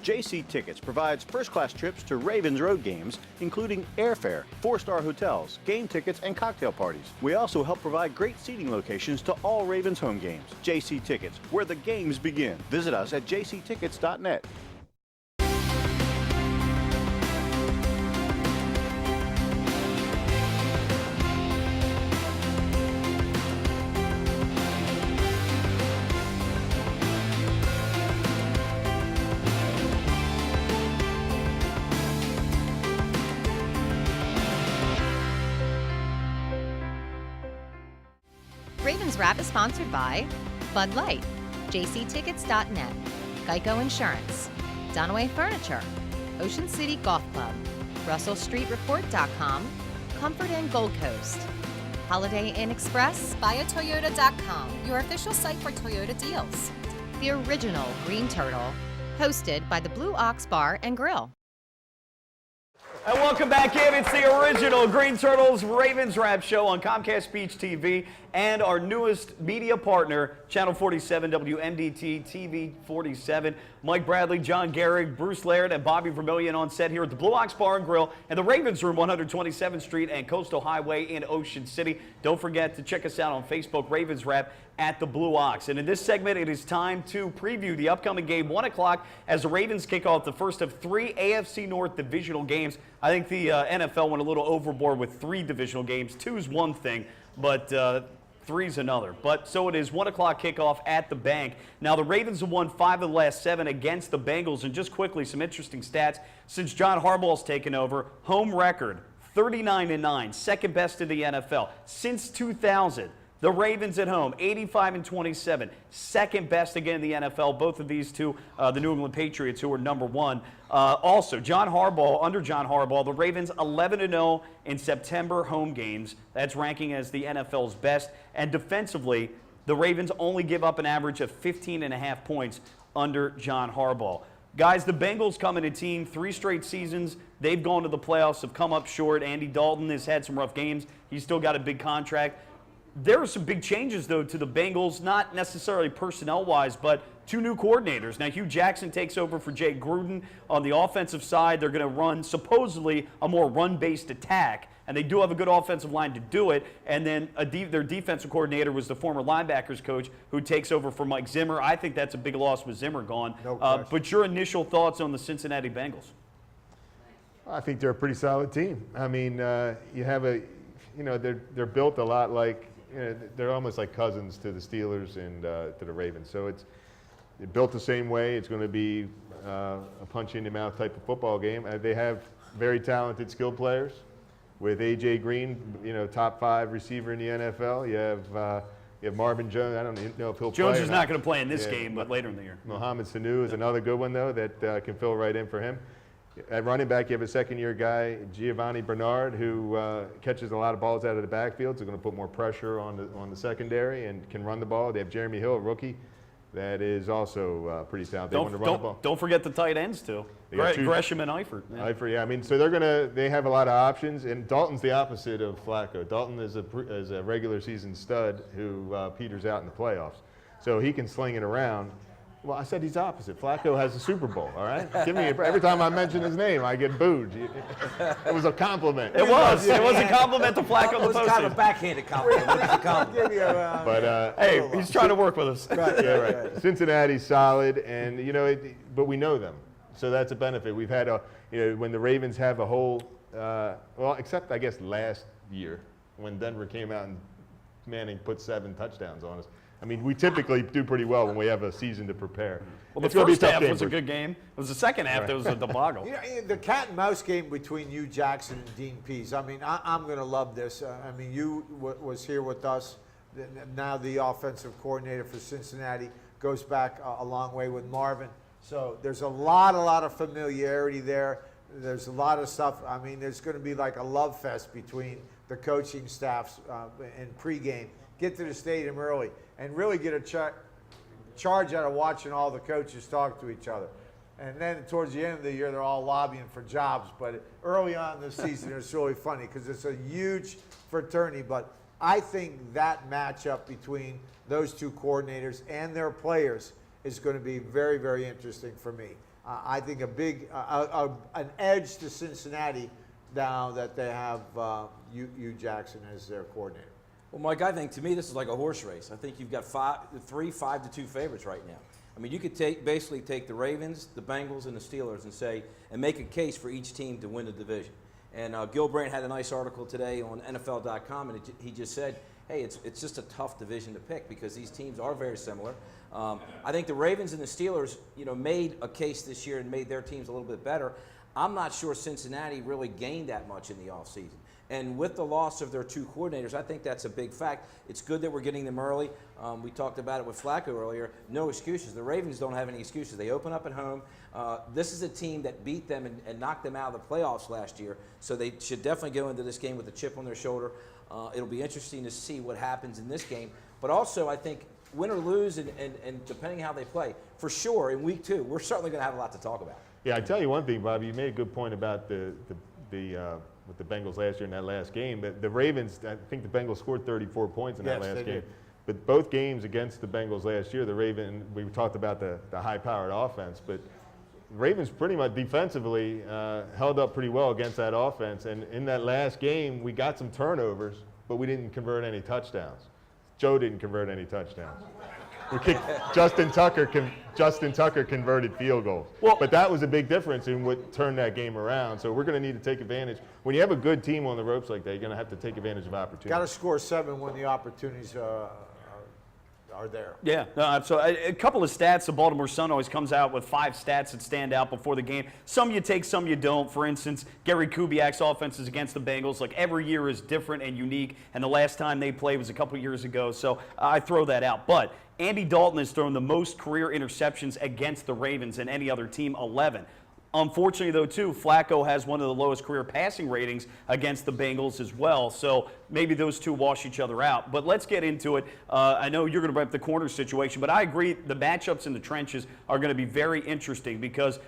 JC Tickets provides first-class trips to Ravens road games, including airfare, 4-star hotels, game tickets, and cocktail parties. We also help provide great seating locations to all Ravens home games. JC Tickets, where the games begin. Visit us at jctickets.net. Ravens Wrap is sponsored by Bud Light, jctickets.net, Geico Insurance, Dunaway Furniture, Ocean City Golf Club, RussellStreetReport.com, Comfort Inn Gold Coast, Holiday Inn Express, BuyAToyota.com, your official site for Toyota deals. The original Green Turtle, hosted by the Blue Ox Bar and Grill. And welcome back in. It's the original Green Turtles Ravens Wrap Show on Comcast Speech TV and our newest media partner, Channel 47, WMDT TV 47. Mike Bradley, John Gehrig, Bruce Laird, and Bobby Vermillion on set here at the Blue Ox Bar and Grill and the Ravens Room, 127th Street and Coastal Highway in Ocean City. Don't forget to check us out on Facebook, Ravens Wrap at the Blue Ox. And in this segment, it is time to preview the upcoming game, 1 o'clock, as the Ravens kick off the first of 3 AFC North divisional games. I think the NFL went a little overboard with 3 divisional games. 2 is one thing, but 3 is another. But so it is 1 o'clock kickoff at the Bank. Now, the Ravens have won 5 of the last 7 against the Bengals. And just quickly, some interesting stats. Since John Harbaugh's taken over, home record, 39-9, second best in the NFL. Since 2000, the Ravens at home, 85-27, second best again in the NFL. Both of these two, the New England Patriots, who are number 1. Also, under John Harbaugh, the Ravens 11-0 in September home games. That's ranking as the NFL's best. And defensively, the Ravens only give up an average of 15.5 points under John Harbaugh. Guys, the Bengals come in a team, 3 straight seasons. They've gone to the playoffs, have come up short. Andy Dalton has had some rough games. He's still got a big contract. There are some big changes, though, to the Bengals, not necessarily personnel-wise, but 2 new coordinators. Now, Hugh Jackson takes over for Jay Gruden. On the offensive side, they're going to run, supposedly, a more run-based attack, and they do have a good offensive line to do it. And then their defensive coordinator was the former linebackers coach who takes over for Mike Zimmer. I think that's a big loss with Zimmer gone. No but your initial thoughts on the Cincinnati Bengals? I think they're a pretty solid team. I mean, they're built a lot like, they're almost like cousins to the Steelers and to the Ravens. So they're built the same way. It's going to be a punch in the mouth type of football game. They have very talented, skilled players. With A.J. Green, top 5 receiver in the NFL. You have Marvin Jones. I don't know if he'll play. Jones is not going to play in this game, but later in the year. Mohamed Sanu is another good one, though, that can fill right in for him. At running back, you have a second-year guy, Giovanni Bernard, who catches a lot of balls out of the backfield, so going to put more pressure on the secondary and can run the ball. They have Jeremy Hill, a rookie, that is also pretty talented. They want to run the ball. Don't forget the tight ends, too. Gresham and Eifert. Yeah. Eifert, yeah. I mean, so they have a lot of options, and Dalton's the opposite of Flacco. Dalton is a regular season stud who peters out in the playoffs. So he can sling it around. Well, I said he's opposite. Flacco has a Super Bowl, all right? Every time I mention his name, I get booed. It was a compliment. It was. It was a compliment to Flacco. It was kind of a backhanded compliment. It was a compliment. But hey, he's trying to work with us. Right. Yeah, right. Cincinnati's solid, and but we know them, so that's a benefit. We've had when the Ravens have a whole, except I guess last year when Denver came out and Manning put 7 touchdowns on us. I mean, we typically do pretty well when we have a season to prepare. Well, the first half was a good game. It was the second half that was a debacle. The cat and mouse game between Hugh Jackson and Dean Pease. I mean, I'm going to love this. I mean, you was here with us. Now the offensive coordinator for Cincinnati goes back a long way with Marvin. So there's a lot of familiarity there. There's a lot of stuff. I mean, there's going to be like a love fest between the coaching staffs in pregame. Get to the stadium early and really get a charge out of watching all the coaches talk to each other. And then towards the end of the year, they're all lobbying for jobs. But early on in the season, it's really funny because it's a huge fraternity. But I think that matchup between those 2 coordinators and their players is going to be very, very interesting for me. I think a big an edge to Cincinnati now that they have Hugh Jackson as their coordinator. Well, Mike, I think to me this is like a horse race. I think you've got 5-2 favorites right now. I mean, you could basically take the Ravens, the Bengals, and the Steelers and make a case for each team to win the division. And Gil Brandt had a nice article today on NFL.com, and he just said, hey, it's just a tough division to pick because these teams are very similar. I think the Ravens and the Steelers, made a case this year and made their teams a little bit better. I'm not sure Cincinnati really gained that much in the offseason. And with the loss of their two coordinators, I think that's a big fact. It's good that we're getting them early. We talked about it with Flacco earlier. No excuses. The Ravens don't have any excuses. They open up at home. This is a team that beat them and knocked them out of the playoffs last year, so they should definitely go into this game with a chip on their shoulder. It'll be interesting to see what happens in this game. But also, I think, win or lose, and depending how they play, for sure, in week 2, we're certainly going to have a lot to talk about. Yeah, I tell you one thing, Bobby. You made a good point about with the Bengals last year in that last game. But the Ravens, I think the Bengals scored 34 points in that last game. Did. But both games against the Bengals last year, we talked about the high-powered offense, but the Ravens pretty much defensively held up pretty well against that offense. And in that last game, we got some turnovers, but we didn't convert any touchdowns. Joe didn't convert any touchdowns. We kicked Justin Tucker converted field goals. Well, but that was a big difference in what turned that game around. So we're going to need to take advantage. When you have a good team on the ropes like that, you're going to have to take advantage of opportunities. Got to score 7 when the opportunities are there. Yeah, no, so a couple of stats. The Baltimore Sun always comes out with 5 stats that stand out before the game. Some you take, some you don't. For instance, Gary Kubiak's offenses against the Bengals, like every year is different and unique, and the last time they played was a couple years ago, so I throw that out. But Andy Dalton has thrown the most career interceptions against the Ravens than any other team, 11. Unfortunately, though, too, Flacco has one of the lowest career passing ratings against the Bengals as well. So maybe those two wash each other out. But let's get into it. I know you're going to bring up the corner situation, but I agree the matchups in the trenches are going to be very interesting because,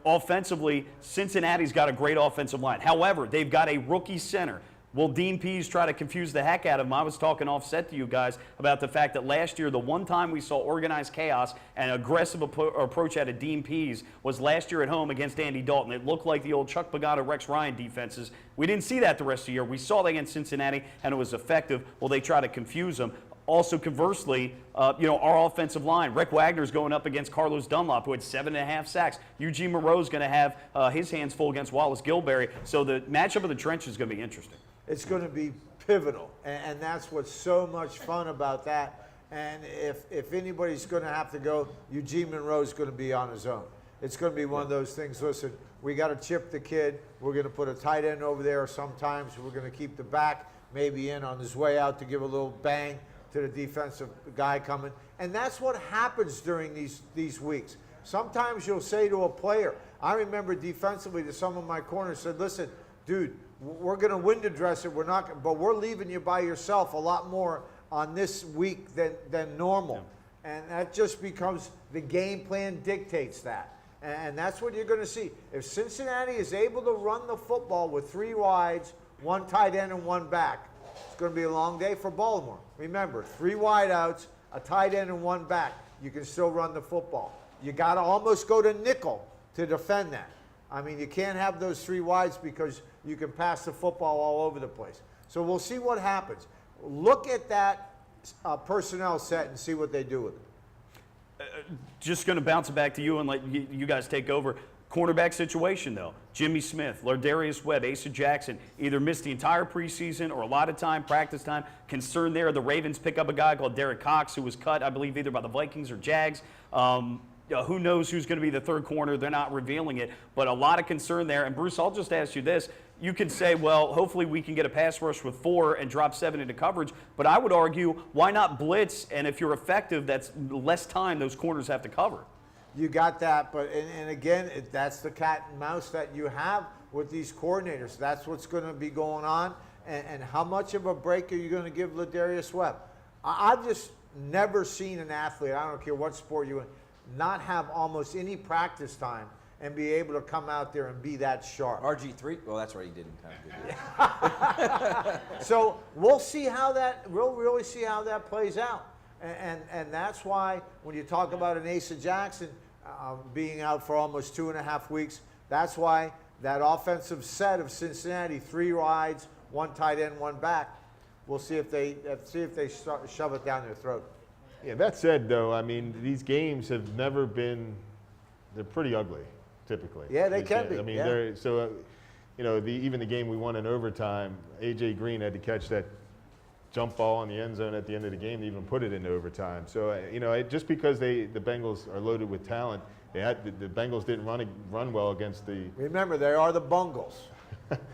offensively, Cincinnati's got a great offensive line. However, they've got a rookie center. Will Dean Pease try to confuse the heck out of him? I was talking offset to you guys about the fact that last year, the one time we saw organized chaos and aggressive approach out of Dean Pease was last year at home against Andy Dalton. It looked like the old Chuck Pagano, Rex Ryan defenses. We didn't see that the rest of the year. We saw that against Cincinnati, and it was effective. Will they try to confuse them? Also, conversely, our offensive line, Rick Wagner's going up against Carlos Dunlop, who had 7.5 sacks. Eugene Moreau's going to have his hands full against Wallace Gilberry. So the matchup of the trench is going to be interesting. It's going to be pivotal, and that's what's so much fun about that. And if anybody's going to have to go, Eugene Monroe's going to be on his own. It's going to be one of those things, listen, we got to chip the kid. We're going to put a tight end over there sometimes. We're going to keep the back maybe in on his way out to give a little bang to the defensive guy coming. And that's what happens during these weeks. Sometimes you'll say to a player, I remember defensively to some of my corners said, listen, dude, we're going to window dress it. But we're leaving you by yourself a lot more on this week than normal. Yeah. And that just becomes the game plan dictates that. And that's what you're going to see. If Cincinnati is able to run the football with 3 wides, 1 tight end and 1 back, it's going to be a long day for Baltimore. Remember, 3 wideouts, a tight end and 1 back. You can still run the football. You got to almost go to nickel to defend that. I mean, you can't have those 3 wides because you can pass the football all over the place. So we'll see what happens. Look at that personnel set and see what they do with it. Just going to bounce it back to you and let you guys take over. Cornerback situation, though. Jimmy Smith, Lardarius Webb, Asa Jackson either missed the entire preseason or a lot of time, practice time. Concern there. The Ravens pick up a guy called Derek Cox who was cut, I believe, either by the Vikings or Jags. Who knows who's going to be the third corner? They're not revealing it, but a lot of concern there. And, Bruce, I'll just ask you this. You can say, well, hopefully we can get a pass rush with 4 and drop 7 into coverage, but I would argue, why not blitz? And if you're effective, that's less time those corners have to cover. You got that, but and again, that's the cat and mouse that you have with these coordinators. That's what's going to be going on. And how much of a break are you going to give Lardarius Webb? I've just never seen an athlete, I don't care what sport you're in, not have almost any practice time and be able to come out there and be that sharp. RG3, well, that's right, he didn't have good. So we'll see how we'll really see how that plays out. And that's why when you talk about an Asa Jackson, being out for almost 2.5 weeks. That's why that offensive set of Cincinnati, 3 wides, 1 tight end, 1 back. We'll see if they shove it down their throat. Yeah, that said, though, I mean, these games have never been, they're pretty ugly, typically. Yeah, they can be. I mean, yeah. they're, so, you know, even the game we won in overtime, A.J. Green had to catch that jump ball in the end zone at the end of the game to even put it into overtime. So, you know, just because the Bengals are loaded with talent, the Bengals didn't run well against the. Remember, they are the Bungles.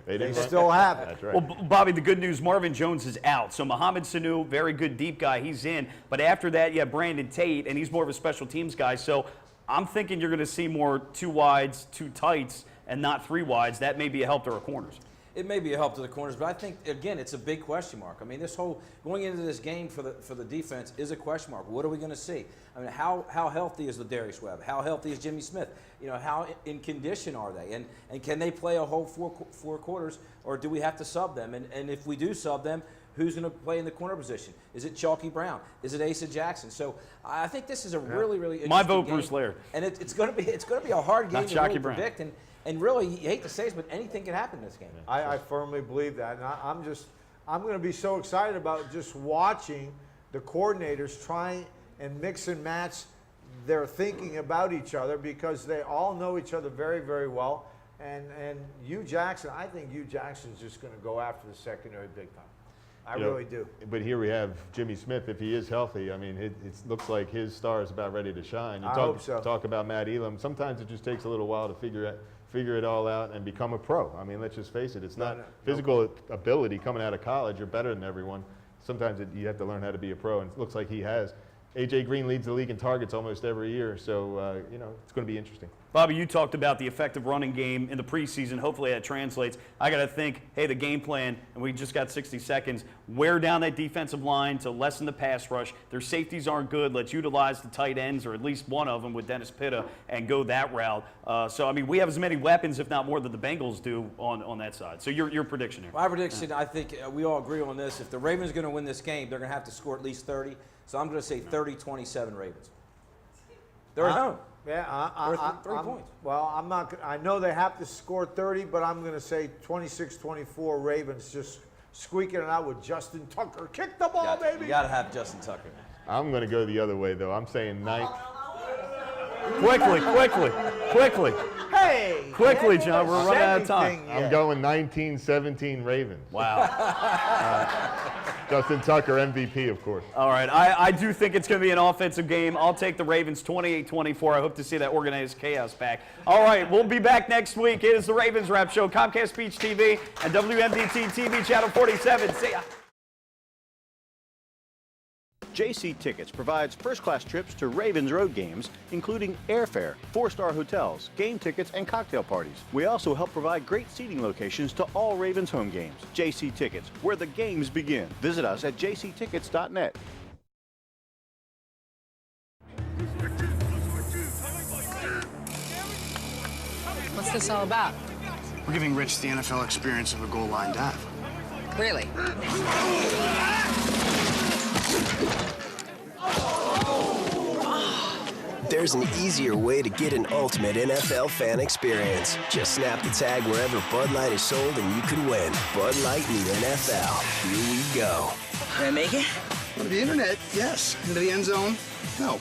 They still have it. That's right. Well, Bobby, the good news, Marvin Jones is out. So Mohamed Sanu, very good deep guy, he's in. But after that, you have Brandon Tate, and he's more of a special teams guy. So I'm thinking you're going to see more 2 wides, 2 tights, and not 3 wides. That may be a help to our corners. It may be a help to the corners, but I think, again, it's a big question mark. I mean, this whole going into this game for the defense is a question mark. What are we going to see? I mean, how healthy is Ladarius Webb? How healthy is Jimmy Smith? You know, how in condition are they? And can they play a whole four quarters, or do we have to sub them? And if we do sub them, who's going to play in the corner position? Is it Chalky Brown? Is it Asa Jackson? So I think this is a really, really interesting My vote, game. Bruce Laird. And it's going to be a hard game to really Brown. predict. And really, you hate to say this, but anything can happen in this game. I firmly believe that. And I'm going to be so excited about just watching the coordinators try and mix and match their thinking about each other, because they all know each other very, very well. And Hugh Jackson, I think Hugh Jackson's just going to go after the secondary big time. I really do. But here we have Jimmy Smith. If he is healthy, I mean, it looks like his star is about ready to shine. I hope so. Talk about Matt Elam. Sometimes it just takes a little while to figure it all out and become a pro. I mean, let's just face it. It's not physical ability coming out of college. You're better than everyone. Sometimes you have to learn how to be a pro, and it looks like he has. A.J. Green leads the league in targets almost every year, so, you know, it's going to be interesting. Bobby, you talked about the effective running game in the preseason. Hopefully that translates. I got to think, hey, the game plan, and we just got 60 seconds, wear down that defensive line to lessen the pass rush. Their safeties aren't good. Let's utilize the tight ends, or at least one of them with Dennis Pitta, and go that route. So, I mean, we have as many weapons, if not more, than the Bengals do on that side. So your prediction here. My prediction, I think we all agree on this. If the Ravens are going to win this game, they're going to have to score at least 30. So I'm going to say 30-27 Ravens. They're at home. Yeah, 3 points. Well, I'm not. I know they have to score 30, but I'm going to say 26-24 Ravens, just squeaking it out with Justin Tucker. Kick the ball, baby. You got to have Justin Tucker. I'm going to go the other way, though. I'm saying Quickly. Hey! Quickly, John. We're running out of time. I'm going 19-17 Ravens. Wow. Justin Tucker, MVP, of course. All right. I do think it's going to be an offensive game. I'll take the Ravens 28-24. I hope to see that organized chaos back. All right. We'll be back next week. It is the Ravens Wrap Show, Comcast Speech TV, and WMDT TV Channel 47. See ya. JC Tickets provides first-class trips to Ravens road games, including airfare, 4-star hotels, game tickets, and cocktail parties. We also help provide great seating locations to all Ravens home games. JC Tickets, where the games begin. Visit us at jctickets.net. What's this all about? We're giving Rich the NFL experience of a goal line dive. Really? There's an easier way to get an ultimate NFL fan experience. Just snap the tag wherever Bud Light is sold and you could win. Bud Light in the NFL. Here we go. Can I make it? On the internet, yes. Into the end zone, no.